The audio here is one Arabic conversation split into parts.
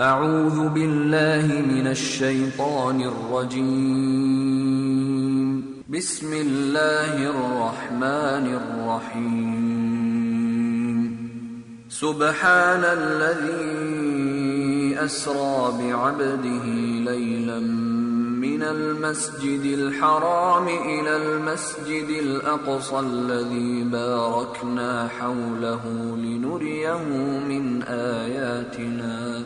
أعوذ بالله من الشيطان الرجيم. بسم الله الرحمن الرحيم. سبحان الذي أسرى بعبده ليلا من المسجد الحرام إلى المسجد الأقصى الذي باركنا حوله لنريه من آياتنا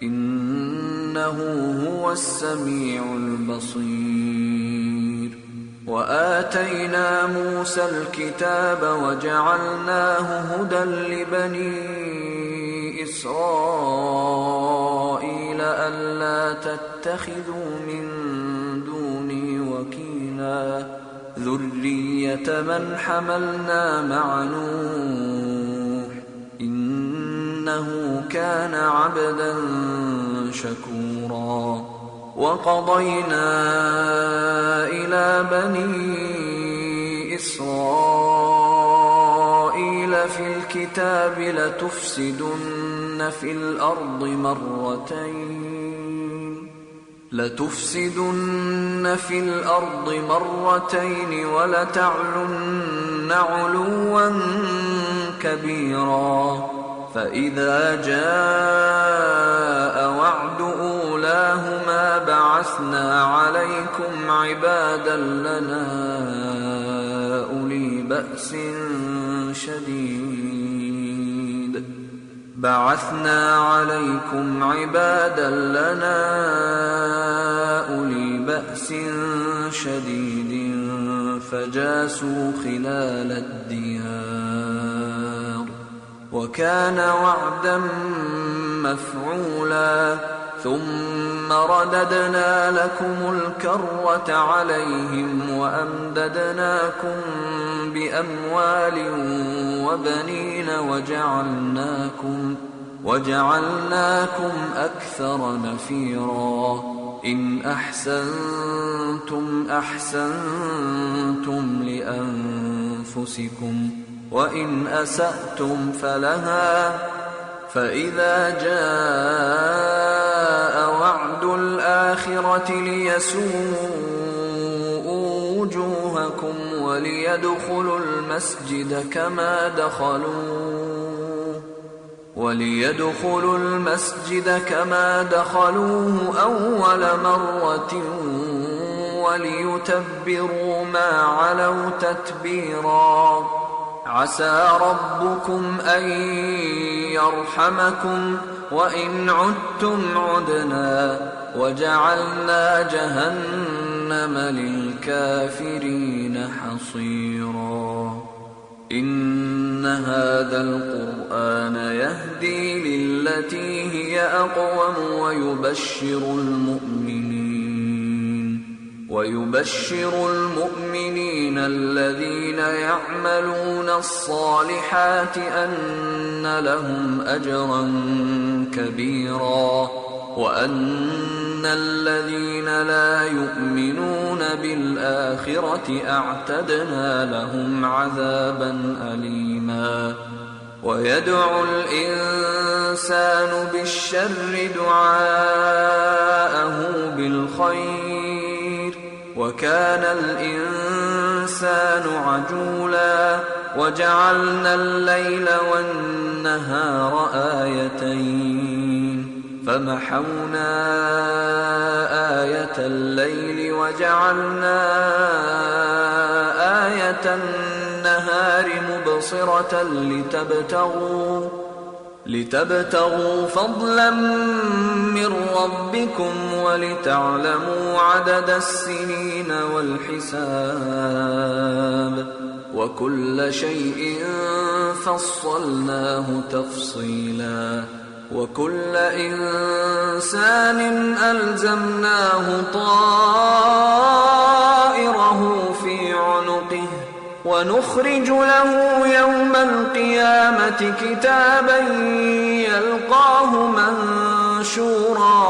إنه هو السميع البصير. وآتينا موسى الكتاب وجعلناه هدى لبني إسرائيل ألا تتخذوا من دوني وكيلا ذرية من حملنا مع نوح إنه كان عبدا شكورا. وقضينا إلى بني إسرائيل في الكتاب لتفسدن في الأرض مرتين ولتعلن علوا كبيرا. فإذا جاء وعد أولاهما بعثنا عليكم عبادا لنا أولي بأس شديد فجاسوا خلال الديار وكان وعدا مفعولا. ثم رددنا لكم الكرة عليهم وأمددناكم بأموال وبنين وجعلناكم أكثر نفيرا. إن أحسنتم أحسنتم لأنفسكم وإن أسأتم فلها. فإذا جاء وعد الآخرة ليسوءوا وجوهكم وليدخلوا المسجد كما دخلوه أول مرة وليتبروا ما علوا تتبيرا. عسى ربكم أن يرحمكم وإن عدتم عدنا وجعلنا جهنم للكافرين حصيرا. إن هذا القرآن يهدي للتي هي أقوم ويبشر المؤمنين الذين يعملون الصالحات أن لهم أجرا كبيرا وأن الذين لا يؤمنون بالآخرة أعتدنا لهم عذابا أليما. ويدعو الإنسان بالشر دعاءه بالخير وكان الإنسان عجولا. وجعلنا الليل والنهار آيتين فمحونا آية الليل وجعلنا آية النهار مبصرة لتبتغوا فضلا من ربكم ولتعلموا عدد السنين والحساب وكل شيء فصلناه تفصيلا. وكل إنسان ألزمناه طائره في عنقه ونخرج له يوم القيامة كتابا يلقاه منشورا.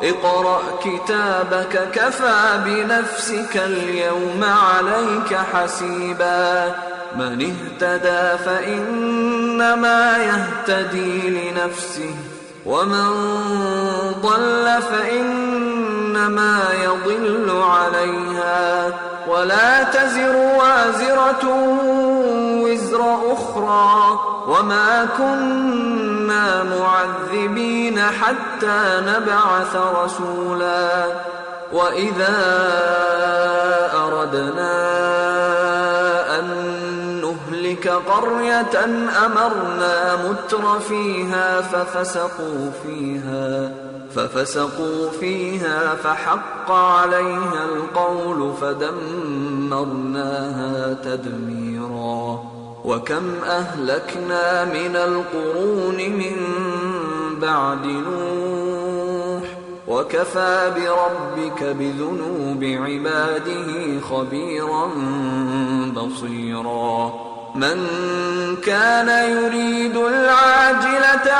اقرأ كتابك كفى بنفسك اليوم عليك حسيبا. من اهتدى فإنما يهتدي لنفسه ومن فإنما يضل عليها ولا تزر وازرة وزر أخرى وما كنا معذبين حتى نبعث رسولا وإذا أردنا أن نهلك قرية أمرنا متر فيها ففسقوا فيها فحق عليها القول فدمرناها تدميرا وكم أهلكنا من القرون من بعد نوح وكفى بربك بذنوب عباده خبيرا بصيرا من كان يريد العاجلة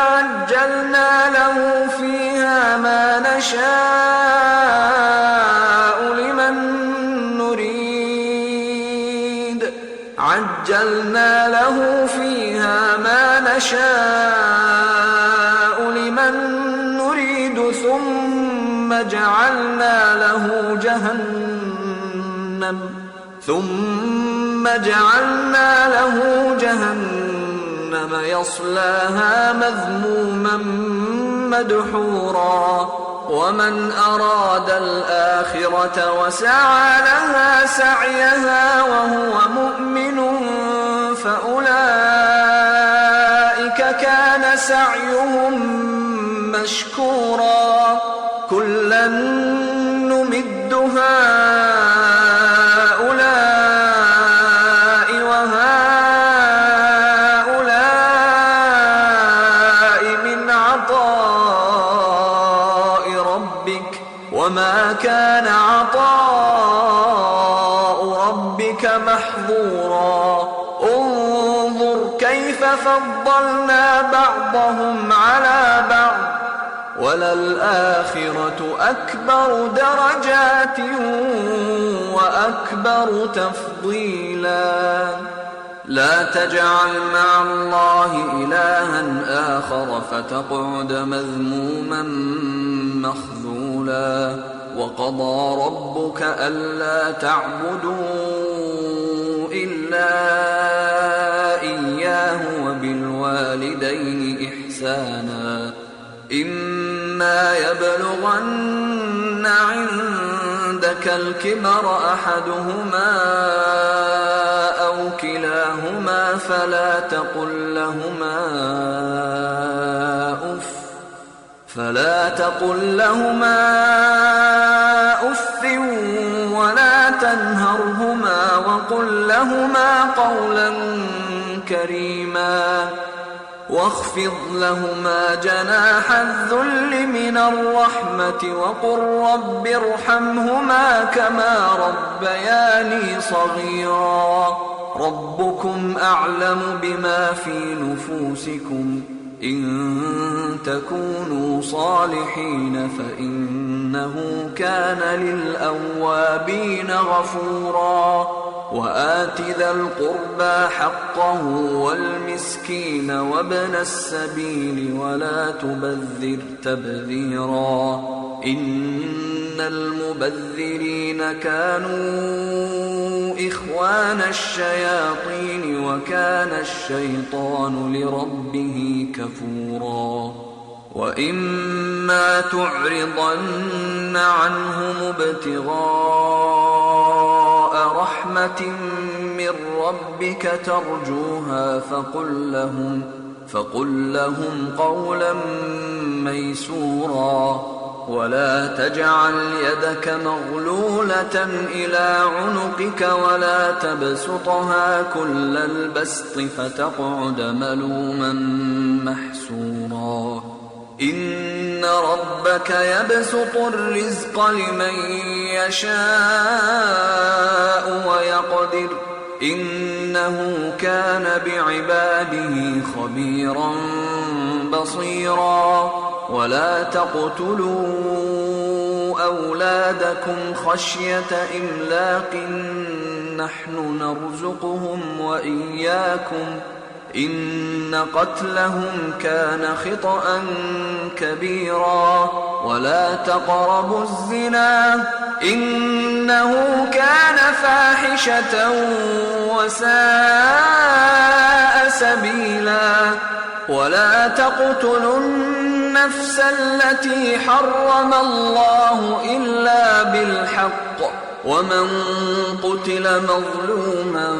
عجلنا له فيها ما نشاء لمن نريد ثم جعلنا له جهنم يصلاها مذموما مدحورا ومن أراد الآخرة وسعى لها سعيها وهو مؤمن فأولئك كان سعيهم مشكورا كلا نمد هؤلاء وهؤلاء من عطاء ربك وما كان عطاء ربك محظورا انظر كيف فضلنا بعضهم على بعض وللآخرة أكبر درجات وأكبر تفضيلا لا تجعل مع الله إلها آخر فتقعد مذموما مخذولا وقضى ربك ألا تعبدوا إلا إياه وبالوالدين إحسانا إما يبلغن عندك الكبر أحدهما أو كلاهما فلا تقل لهما أف ولا تنهرهما وقل لهما قولا كريما واخفض لهما جناح الذل من الرحمة وقل رب ارحمهما كما ربياني صغيرا ربكم أعلم بما في نفوسكم إن تكونوا صالحين فإنه كان للأوابين غفورا وآت ذا القربى حقه والمسكين وابن السبيل ولا تبذر تبذيرا إن المبذرين كانوا إخوان الشياطين وكان الشيطان لربه كفورا وإما تعرضن عنهم ابتغاء رحمة من ربك ترجوها فقل لهم قولا ميسورا ولا تجعل يدك مغلولة إلى عنقك ولا تبسطها كل البسط فتقعد ملوما محسورا إن ربك يبسط الرزق لمن يشاء ويقدر إنه كان بعباده خبيرا بصيرا ولا تقتلوا أولادكم خشية إملاق نحن نرزقهم وإياكم إن قتلهم كان خطأ كبيرا ولا تقربوا الزنا إنه كان فاحشة وساء سبيلا ولا تقتلوا النفس التي حرم الله إلا بالحق ومن قتل مظلوما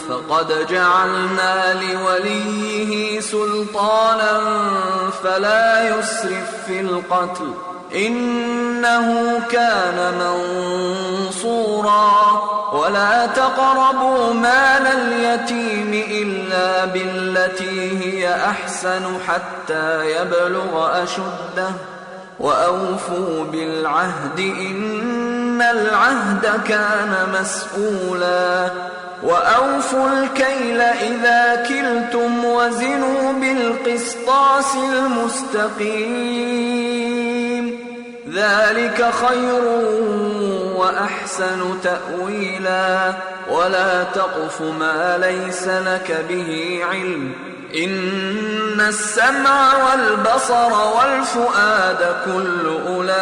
فقد جعلنا لوليه سلطانا فلا يسرف في القتل إنه كان منصورا ولا تقربوا مال اليتيم إلا بالتي هي أحسن حتى يبلغ أشده وأوفوا بالعهد إن العهد كان مسؤولا وأوفوا الكيل إذا كلتم وزنوا بالقسطاس المستقيم ذلك خير وأحسن تأويلا ولا تقف ما ليس لك به علم إن السمع والبصر والفؤاد كل أولئك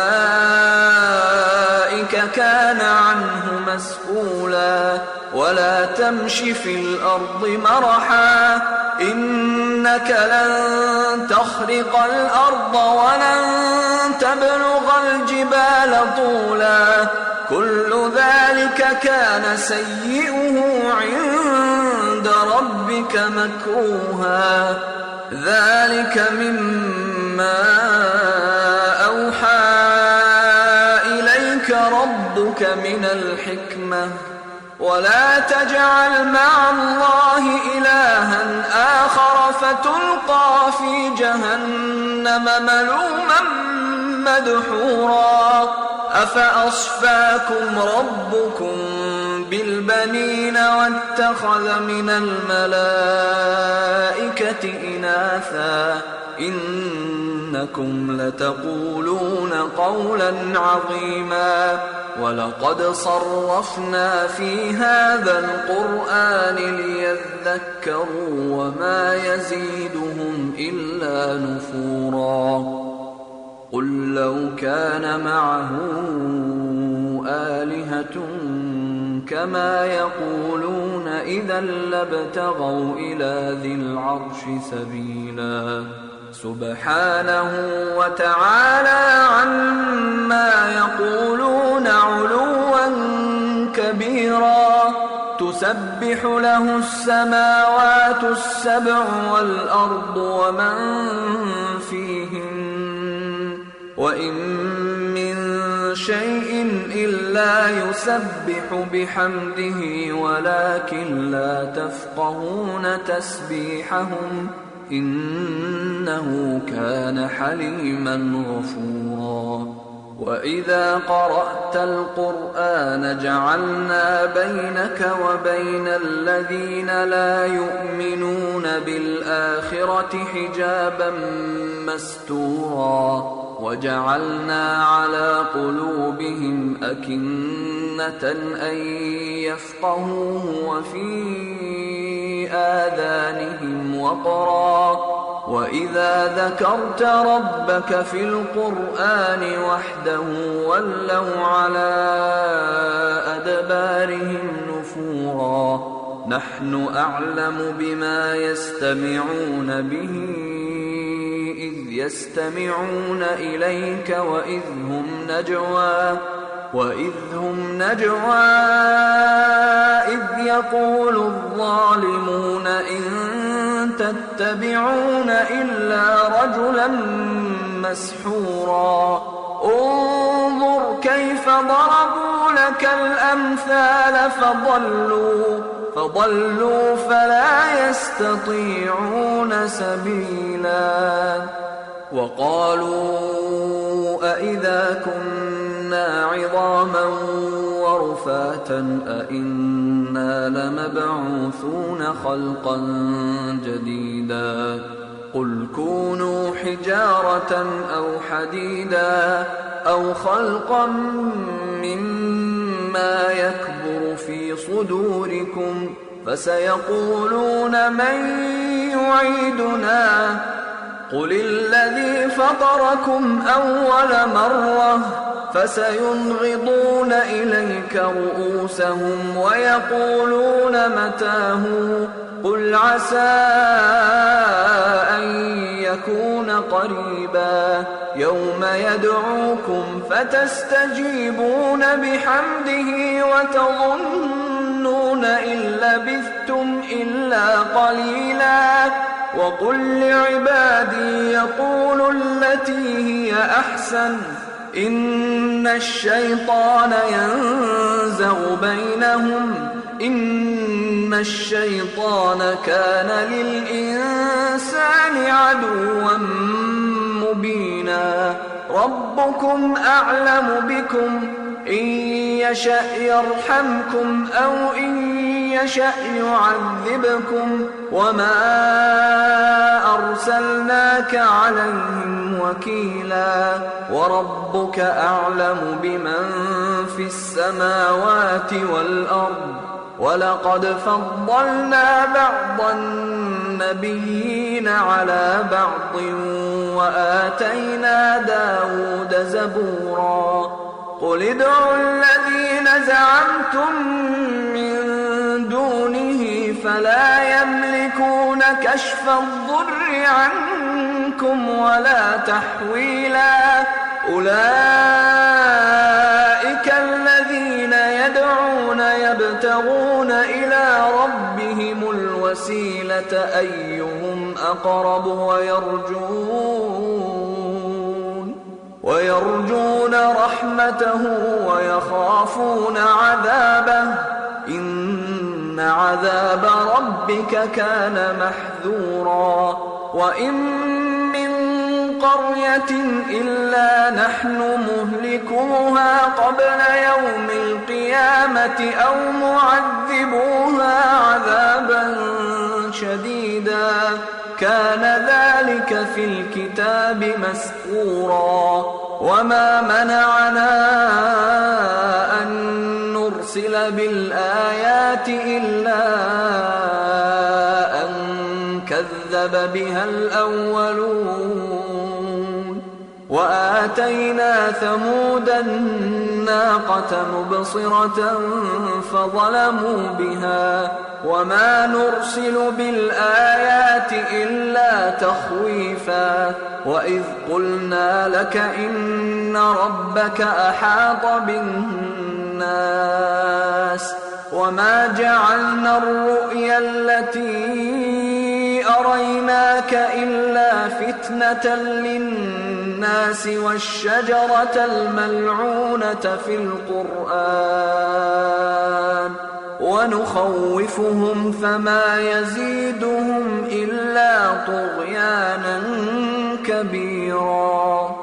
كان عنه مسؤولا ولا تمش في الأرض مرحا إنك لن تخرق الأرض ولن تبلغ الجبال طولا كل ذلك كان سيئه عند ربك مكروها ذلك مما أوحى إليك ربك من الحكمة ولا تجعل مع الله إلها آخر فتلقى في جهنم ملوما مدحورا أفأصفاكم ربكم بالبنين واتخذ من الملائكة إناثا إنكم لتقولون قولا عظيما ولقد صرفنا في هذا القرآن ليذكروا وما يزيدهم إلا نفورا قل لو كان معه آلهة كما يقولون إذا لابتغوا إلى ذي العرش سبيلا سبحانه وتعالى عما يقولون علوا كبيرا تسبح له السماوات السبع والأرض ومن فيهن وإن من شيء إلا يسبح بحمده ولكن لا تفقهون تسبيحهم إنه كان حليما غفورا وإذا قرأت القرآن جعلنا بينك وبين الذين لا يؤمنون بالآخرة حجابا مستورا وجعلنا على قلوبهم أكنة أن يفقهوه وفي آذانهم وقرا وإذا ذكرت ربك في القرآن وحده ولوا على أدبارهم نفورا نحن أعلم بما يستمعون به إذ يستمعون إليك وإذ هم نجوى إذ يقول الظالمون إن تتبعون إلا رجلا مسحورا انظر كيف ضربوا لك الأمثال فضلوا فلا يستطيعون سبيلا وقالوا أإذا كنا عظاما ورفاتا أإنا لمبعوثون خلقا جديدا قل كونوا حجارة أو حديدا أو خلقا مما يكبر في صدوركم فسيقولون من يعيدنا قل الذي فطركم أول مرة فسينغضون إليك رؤوسهم ويقولون متاه قل عسى أن يكون قريبا يوم يدعوكم فتستجيبون بحمده وتظنون إن لبثتم إلا قليلا وقل لعبادي يقولوا التي هي أحسن إن الشيطان ينزغ بينهم إن الشيطان كان للإنسان عدوا مبينا ربكم أعلم بكم إن يشأ يرحمكم أو إن يشأ يعذبكم وما أرسلناك عليهم وكيلا وربك أعلم بمن في السماوات والأرض ولقد فضلنا بعض النبيين على بعض وآتينا داود زبورا قل ادعوا الذين زعمتم من دونه فلا يملكون كشف الضر عنكم ولا تحويلا أولئك الذين يدعون يبتغون إلى ربهم الوسيلة أيهم أقرب ويرجون رحمته ويخافون عذابه إن عذاب ربك كان محذورا وإن من قرية إلا نحن مهلكوها قبل يوم القيامة أو معذبوها عذابا شديدا كان ذلك في الكتاب مسطورا وما منعنا أن نرسل بالآيات إلا أن كذب بها الأولون وآتينا ثمود الناقة مبصرة فظلموا بها وما نرسل بالآيات إلا تخويفا وإذ قلنا لك إن ربك أحاط بالناس وما جعلنا الرؤيا التي أريناك إلا فتنة للناس والشجرة الملعونة في القرآن ونخوفهم فما يزيدهم إلا طغيانا كبيرا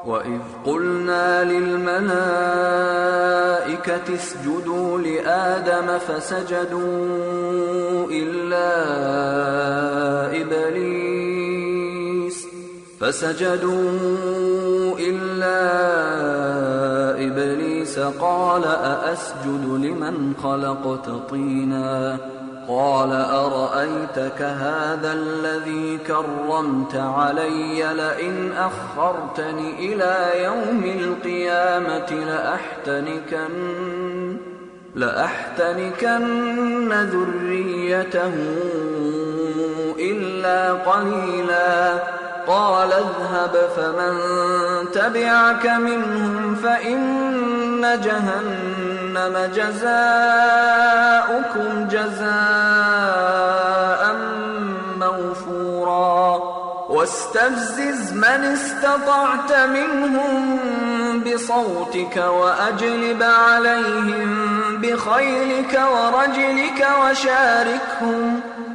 وإذ قلنا للملائكة اسجدوا لآدم فسجدوا إلا إبليس قال أأسجد لمن خلقت طينا قال أرأيتك هذا الذي كرمت علي لئن أخرتني إلى يوم القيامة لأحتنكن ذريته إلا قليلا قال اذهب فمن تبعك منهم فإن جهنم جزاؤكم جزاء موفورا واستفزز من استطعت منهم بصوتك وأجلب عليهم بخيلك ورجلك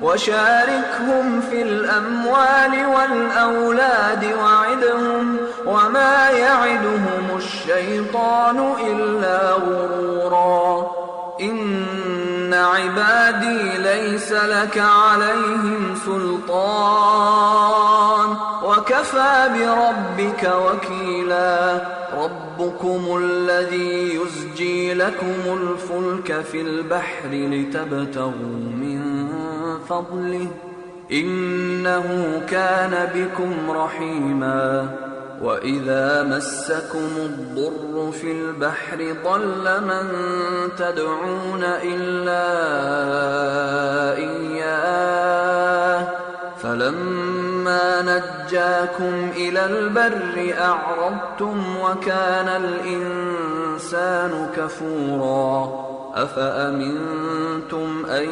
وشاركهم في الأموال والأولاد وعدهم وما يعدهم الشيطان إلا غرورا إن عبادي ليس لك عليهم سلطان وكفى بربك وكيلا ربكم الذي يزجي لكم الفلك في البحر لتبتغوا من فضله إنه كان بكم رحيما وإذا مسكم الضر في البحر ضل من تدعون إلا إياه فلما نجاكم إلى البر أعرضتم وكان الإنسان كفورا أفأمنتم أن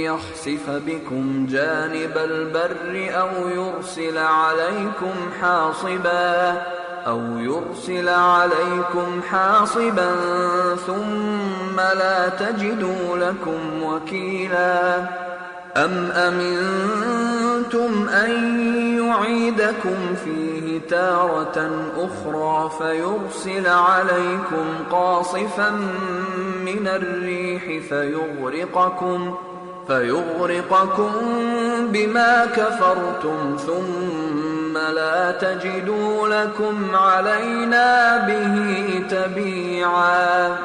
يخسف بكم جانب البر أو يرسل عليكم حاصبا ثم لا تجدوا لكم وكيلا أم أمنتم أن يعيدكم فيه تارة أخرى فيرسل عليكم قاصفا من الريح فيغرقكم بما كفرتم ثم لا تجدوا لكم علينا به تبيعا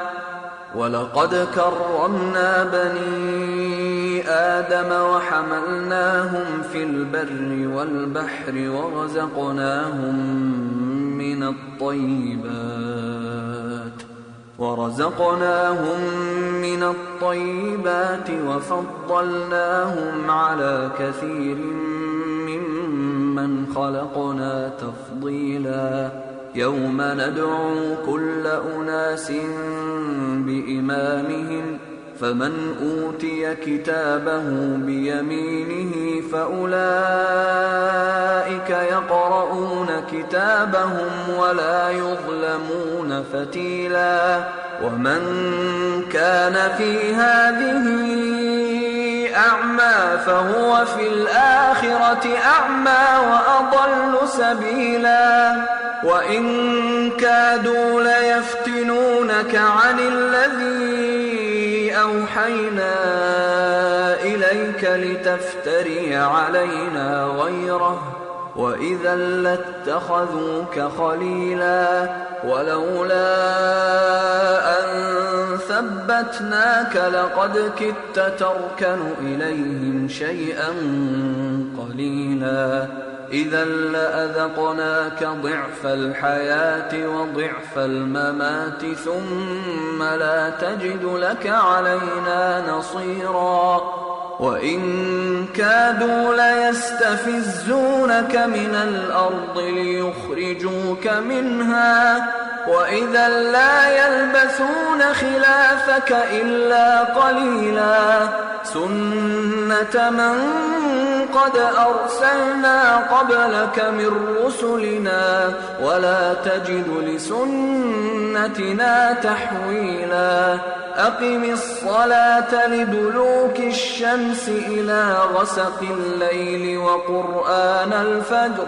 ولقد كرمنا بني آدم وحملناهم في البر والبحر ورزقناهم من الطيبات وفضلناهم على كثير ممن خلقنا تفضيلا يوم ندعو كل أناس بإمامهم فمن أوتي كتابه بيمينه فأولئك يقرؤون كتابهم ولا يظلمون فتيلا ومن كان في هذه أعمى فهو في الآخرة أعمى وأضل سبيلا وإن كادوا ليفتنونك عن الذي أوحينا إليك لتفتري علينا غيره وإذا لاتخذوك خليلا ولولا أن ثبتناك لقد كدت تركن إليهم شيئا قليلا إذا لأذقناك ضعف الحياة وضعف الممات ثم لا تجد لك علينا نصيرا وإن كادوا ليستفزونك من الأرض ليخرجوك منها وإذا لا يلبثون خلافك إلا قليلا سنة من قد أرسلنا قبلك من رسلنا ولا تجد لسنتنا تحويلا أقم الصلاة لدلوك الشمس إلى غسق الليل وقرآن الفجر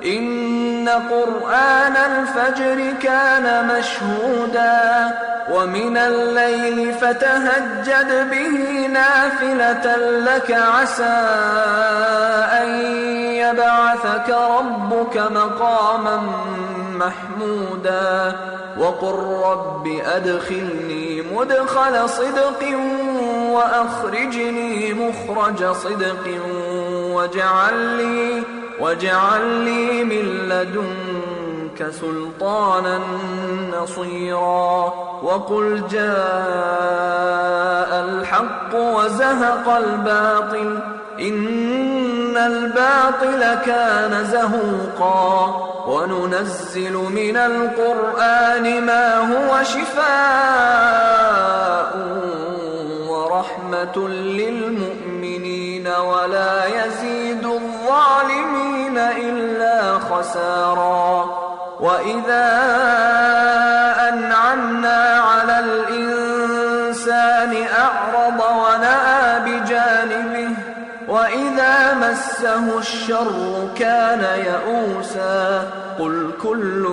إن قرآن الفجر كان مشهودا ومن الليل فتهجد به نافلة لك عسى أن يبعثك ربك مقاما محمودا وقل رب أدخلني مدخل صدق وأخرجني مخرج صدق واجعل لي من لدنك سلطانا نصيرا وقل جاء الحق وزهق الباطل إن الباطل كان زهوقا وننزل من القرآن ما هو شفاء ورحمة للمؤمنين ولا يزيد الظالمين إلا خسارا وإذا أنعمنا على الإنسان أعرض ونأى بجانبه وإذا مسه الشر كان يئوسا قل كل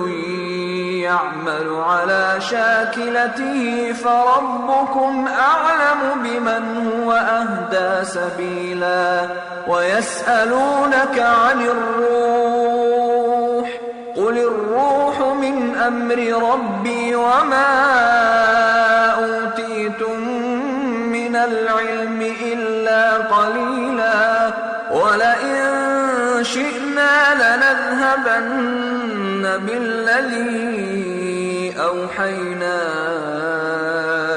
يعمل على شاكلته فربكم أعلم بمن هو أهدى سبيلا ويسألونك عن الروح قل الروح من أمر ربي وما أوتيتم من العلم إلا قليلا ولئن شئنا لنذهبن بالذي أوحينا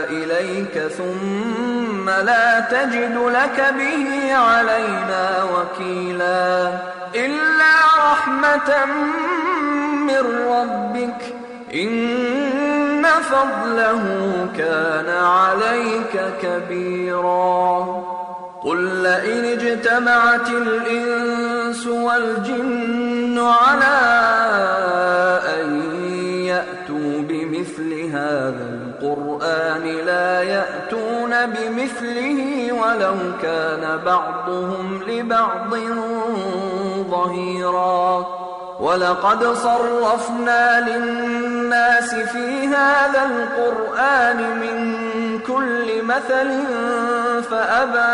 إليك ثم لا تجد لك به علينا وكيلا إلا رحمة من ربك إن فضله كان عليك كبيرا قل لئن اجتمعت الإنس والجن على أن يأتوا بمثل هذا القرآن لا يأتون بمثله ولو كان بعضهم لبعض ظهيرا ولقد صرفنا للناس في هذا القرآن من كل مثل فأبى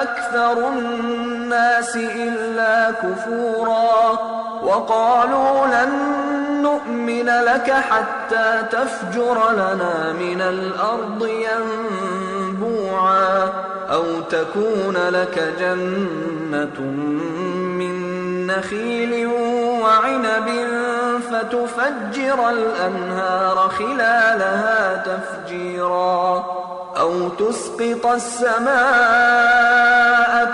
أكثر الناس إلا كفورا وقالوا لن نؤمن لك حتى تفجر لنا من الأرض ينبوعا أو تكون لك جنة من نخيل وعنب فتفجر الأنهار خلالها تفجيرا أو تسقط السماء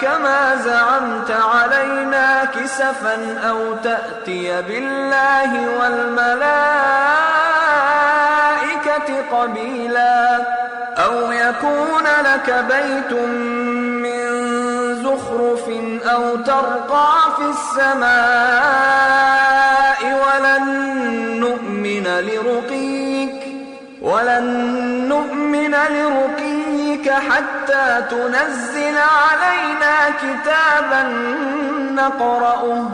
كما زعمت علينا كسفا أو تأتي بالله والملائكة قبيلا أو يكون لك بيت من زخرف أو ترقى في السماء ولن نؤمن لرقيك حتى تنزل علينا كتابا نقرأه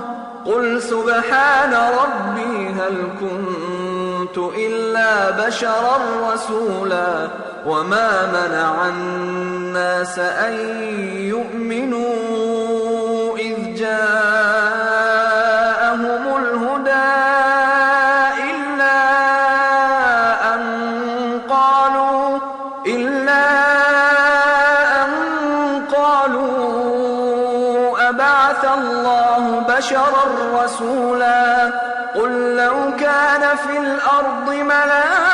قل سبحان ربي هل كنت إلا بشرا رسولا وما منع الناس أن يؤمنوا إذ جاءهم الهدى إلا أن قالوا أبعث الله بشرا رسولا قل لو كان في الأرض ملائكة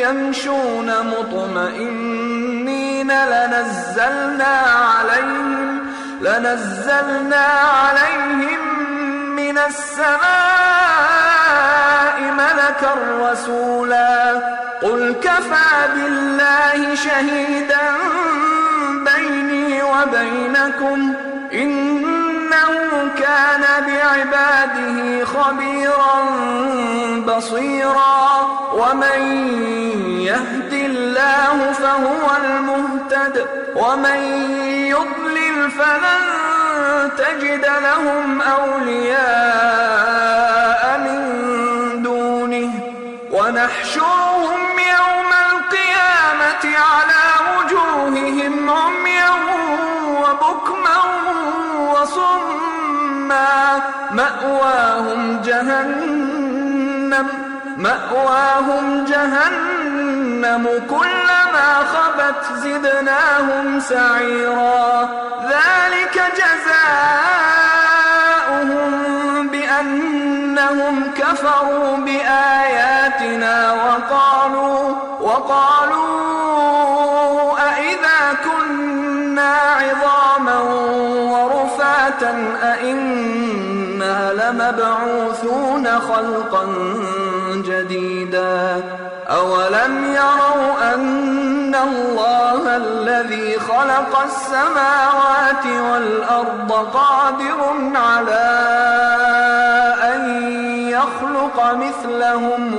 يمشون مطمئنين لنزلنا عليهم من السماء ملكا رسولا قل كفى بالله شهيدا بيني وبينكم إنه كان بعباده خبيرا بصيرا ومن يهد الله فهو المهتد ومن يضلل فلن تجد لهم أولياء من دونه ونحشرهم يوم القيامة على وجوههم عميا وبكما وصما مأواهم جهنم كلما خبت زدناهم سعيرا ذلك جزاؤهم بأنهم كفروا بآياتنا وقالوا أئذا كنا عظاما ورفاتا أئنا لمبعوثون خلقا جديدا أولم يروا أن الله الذي خلق السماوات والأرض قادر على أن يخلق مثلهم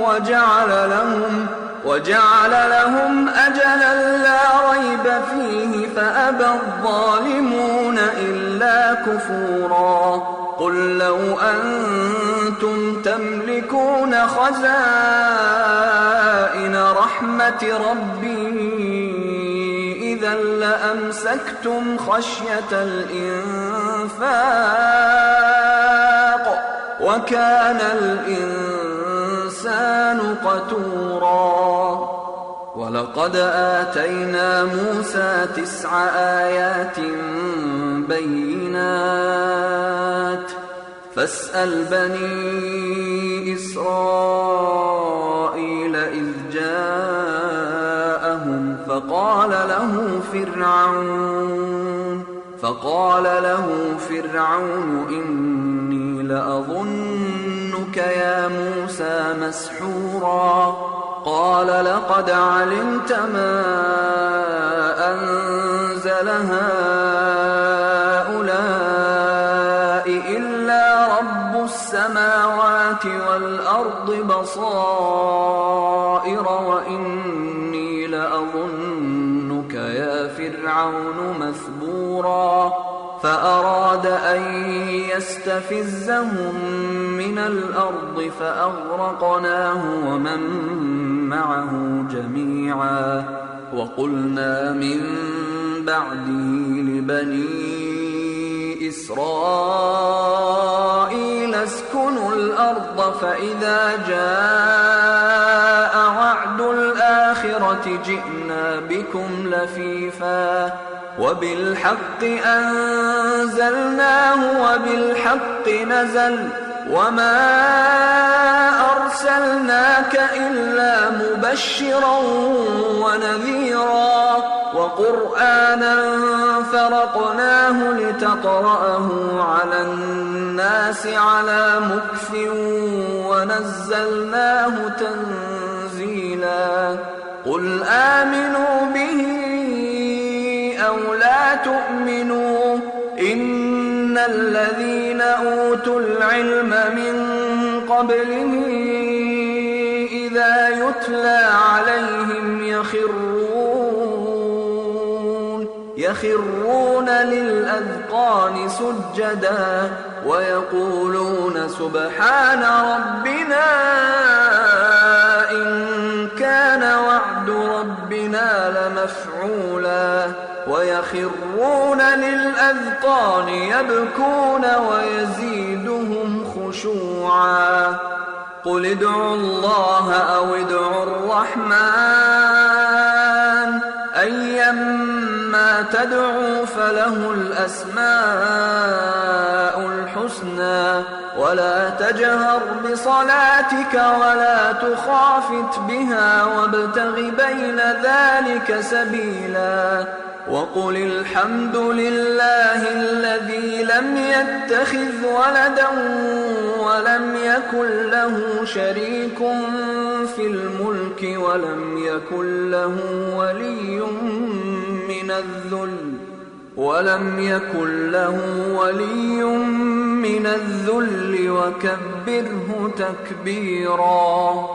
وجعل لهم أجلا لا ريب فيه فأبى الظالمون إلا كفورا قل لو أنتم تملكون خزائن رحمة ربي إذا لأمسكتم خشية الإنفاق وكان الإنسان قتورا. ولقد آتينا موسى 9 آيات بينات فاسأل بني إسرائيل إذ جاءهم فقال له فرعون إني لأظنك يا موسى مسحورا. قال لقد علمت ما أنزل هؤلاء إلا رب السماوات والأرض بصائر وإني لأظنك يا فرعون مثبورا. فأراد أن يستفزهم من الأرض فأغرقناه ومن معه جميعا. وقلنا من بعده لبني إسرائيل اسكنوا الأرض فإذا جاء وعد الآخرة جئنا بكم لفيفا وبالحق أنزلناه وبالحق نزل وما أرسلناك إلا مبشرا ونذيرا وقرآنا فرقناه لتقرأه على الناس على مكث ونزلناه تنزيلا. قل آمنوا به أو لا تؤمنوا إن الذين أوتوا العلم من قبله إذا يتلى عليهم يخرون للأذقان سجدا ويقولون سبحان ربنا إن كان وعد ربنا لمفعولا ويخرون للأذقان يبكون ويزيدهم خشوعا. قل ادعوا الله أو ادعوا الرحمن أيما تدعوا فله الأسماء الحسنى ولا تجهر بصلاتك ولا تخافت بها وابتغ بين ذلك سبيلا. وقل الحمد لله الذي لم يتخذ ولدا ولم يكن له شريك في الملك ولم يكن له ولي من الذل وكبره تكبيرا.